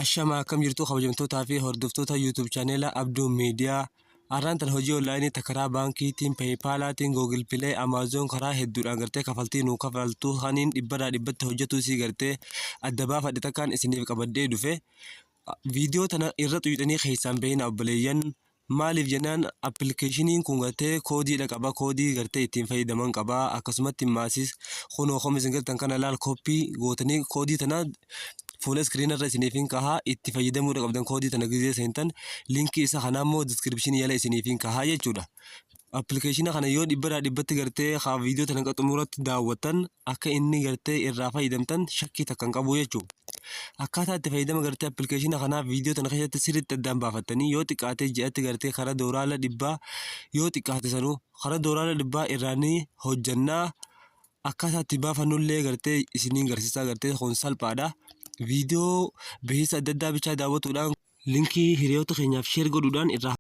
Ashama akkam jirtu kabajamtootaa fi hordoftoota YouTube channel Abduu Meediyaa. Arraan tan hojii onlaayinii karaa baankiitiin, PayPalaatiin, Google Play, Amazon karaa hedduudhaan gartee kafaltii nuu kafaltuu haniin dhibbarraa dhibbatti hojjetu isii gartee adda baafadhe takkaan isiniif qabadhee dhufe. Viidiyoo tana irra xuyixanii keessaan beeyna obboleeyyan. Maaliif jennaan appilikeeshiniin kun gartee koodiidha qaba, koodii gartee ittiin fayyadaman qaba. Akkasumatti maasis kunoo isin galtan kana laal koppii gootanii koodii tana fuula iskiriina irra isiniifin kahaa itti fayyadamuudha qabdan koodii tana gizee seentan linkii isa kanaa immoo diskiripshinii jala isiniifin kahaa jechuudha. Appilikeeshina kana yoo dhibbarraa dhibbatti gartee haa viidiyoo tana qaxumuratti daawwatan akka inni gartee irraa fayyadamtan shakkii takkan qabu jechuudha. Akkaataa itti fayyadama gartee appilikeeshina kanaa viidiyoo tana keessatti sirriitti addaan baafattanii yoo xiqqaatee ji'atti gartee karaa doolaara dhibbaa yoo xiqqaate sanuu karaa doolaara dhibbaa irraanii hojjannaa akkaataa itti baafannullee gartee isiniin garsiisaa gartee kun salphaadha. Viidiyoo beeksisa adda addaa bichaa daawwatuudhaan linkii hiriyoota keenyaaf sheer godhuudhaan irraa